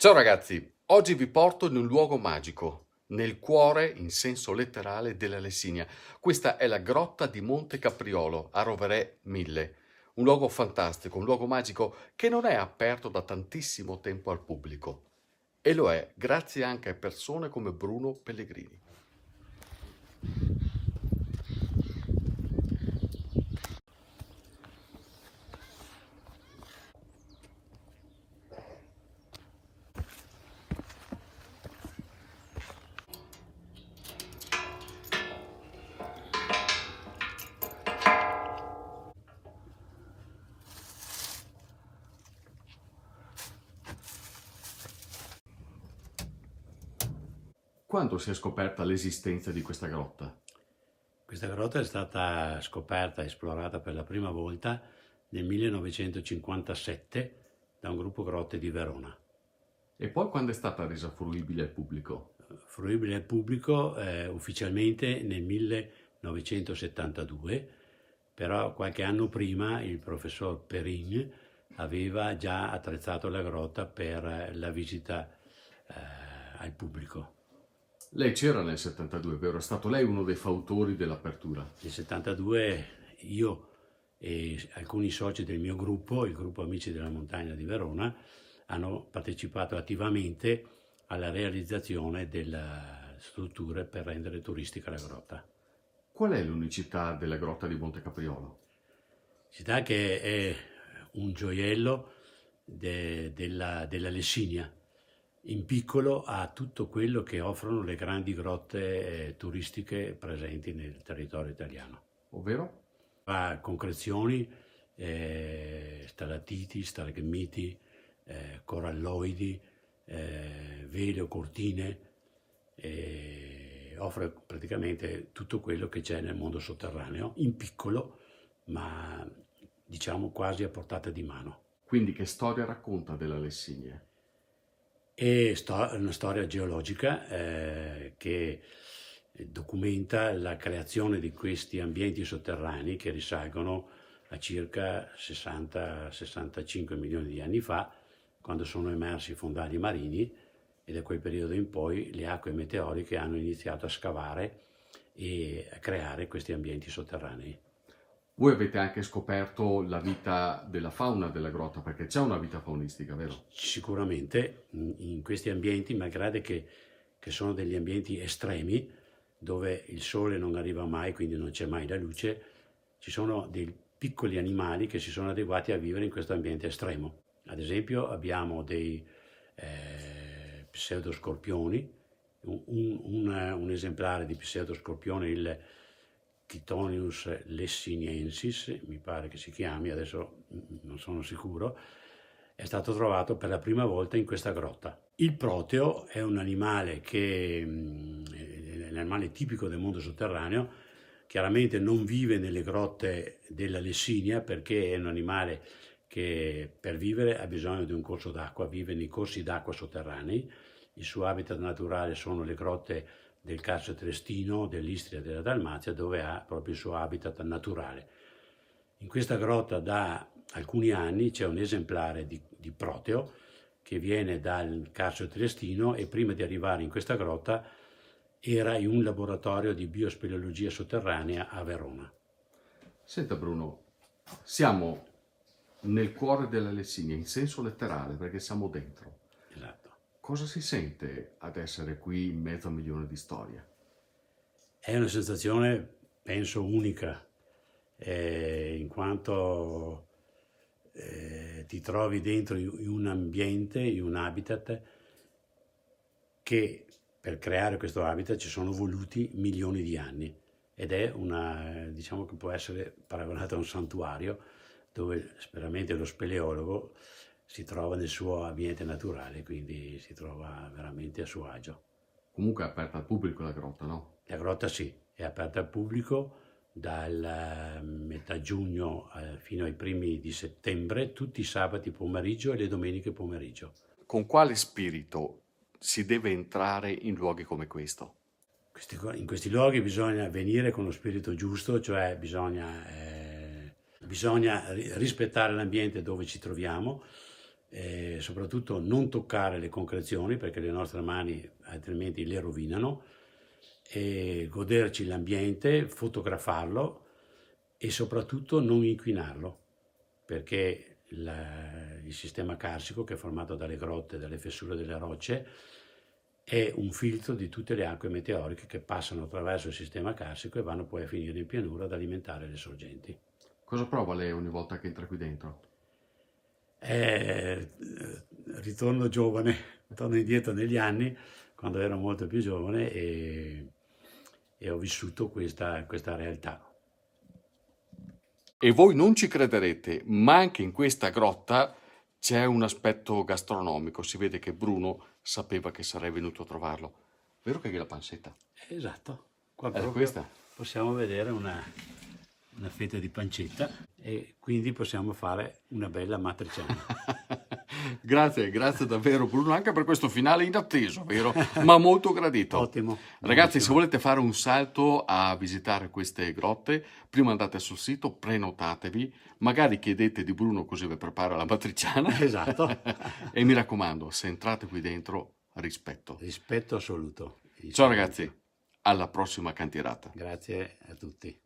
Ciao ragazzi, oggi vi porto in un luogo magico, nel cuore, in senso letterale, della Lessinia. Questa è la grotta di Monte Capriolo, a Roverè 1000. Un luogo fantastico, un luogo magico che non è aperto da tantissimo tempo al pubblico. E lo è grazie anche a persone come Bruno Pellegrini. Quando si è scoperta l'esistenza di questa grotta? Questa grotta è stata scoperta e esplorata per la prima volta nel 1957 da un gruppo grotte di Verona. E poi quando è stata resa fruibile al pubblico? Fruibile al pubblico ufficialmente nel 1972, però qualche anno prima il professor Perrin aveva già attrezzato la grotta per la visita al pubblico. Lei c'era nel 72, vero? È stato lei uno dei fautori dell'apertura. Nel 72 io e alcuni soci del mio gruppo, il gruppo Amici della Montagna di Verona, hanno partecipato attivamente alla realizzazione delle strutture per rendere turistica la grotta. Qual è l'unicità della grotta di Monte Capriolo? Città che è un gioiello della Lessinia. In piccolo ha tutto quello che offrono le grandi grotte turistiche presenti nel territorio italiano. Ovvero? Ha concrezioni, stalattiti, stalagmiti, coralloidi, vele o cortine, offre praticamente tutto quello che c'è nel mondo sotterraneo, in piccolo, ma diciamo quasi a portata di mano. Quindi che storia racconta della Lessinia? È una storia geologica che documenta la creazione di questi ambienti sotterranei che risalgono a circa 60-65 milioni di anni fa, quando sono emersi i fondali marini, e da quel periodo in poi le acque meteoriche hanno iniziato a scavare e a creare questi ambienti sotterranei. Voi avete anche scoperto la vita della fauna della grotta, perché c'è una vita faunistica, vero? Sicuramente in questi ambienti, malgrado che sono degli ambienti estremi, dove il sole non arriva mai, quindi non c'è mai la luce, ci sono dei piccoli animali che si sono adeguati a vivere in questo ambiente estremo. Ad esempio abbiamo dei pseudoscorpioni, un esemplare di pseudoscorpione, il Chthonius lessiniensis, mi pare che si chiami, adesso non sono sicuro, è stato trovato per la prima volta in questa grotta. Il proteo è un animale che è l'animale tipico del mondo sotterraneo, chiaramente non vive nelle grotte della Lessinia perché è un animale che per vivere ha bisogno di un corso d'acqua, vive nei corsi d'acqua sotterranei. Il suo habitat naturale sono le grotte del Carso Triestino, dell'Istria e della Dalmazia, dove ha proprio il suo habitat naturale. In questa grotta da alcuni anni c'è un esemplare di proteo che viene dal Carso Triestino e prima di arrivare in questa grotta era in un laboratorio di biospeleologia sotterranea a Verona. Senta Bruno, siamo nel cuore della Lessinia, in senso letterale, perché siamo dentro. Esatto. Cosa si sente ad essere qui in mezzo a un milione di storie? È una sensazione, penso, unica, in quanto ti trovi dentro in un ambiente, in un habitat che per creare questo habitat ci sono voluti milioni di anni ed è diciamo che può essere paragonato a un santuario dove veramente lo speleologo si trova nel suo ambiente naturale, quindi si trova veramente a suo agio. Comunque è aperta al pubblico la grotta, no? La grotta sì, è aperta al pubblico dal metà giugno fino ai primi di settembre, tutti i sabati pomeriggio e le domeniche pomeriggio. Con quale spirito si deve entrare in luoghi come questo? In questi luoghi bisogna venire con lo spirito giusto, cioè bisogna rispettare l'ambiente dove ci troviamo, soprattutto non toccare le concrezioni perché le nostre mani altrimenti le rovinano, e goderci l'ambiente, fotografarlo e soprattutto non inquinarlo perché il sistema carsico, che è formato dalle grotte, dalle fessure delle rocce, è un filtro di tutte le acque meteoriche che passano attraverso il sistema carsico e vanno poi a finire in pianura ad alimentare le sorgenti. Cosa prova lei ogni volta che entra qui dentro? Eh, ritorno giovane, torno indietro negli anni, quando ero molto più giovane e ho vissuto questa realtà. E voi non ci crederete, ma anche in questa grotta c'è un aspetto gastronomico. Si vede che Bruno sapeva che sarei venuto a trovarlo. Vero che è la pancetta? Esatto, qua Era proprio questa? possiamo vedere una fetta di pancetta e quindi possiamo fare una bella matriciana. Grazie, grazie davvero Bruno, anche per questo finale inatteso, vero? Ma molto gradito. Ottimo. Ragazzi, se Buonissimo. volete fare un salto a visitare queste grotte, prima andate sul sito, prenotatevi, magari chiedete di Bruno così vi prepara la matriciana. Esatto. E mi raccomando, se entrate qui dentro, rispetto. Rispetto assoluto. Ciao ragazzi, alla prossima cantierata. Grazie a tutti.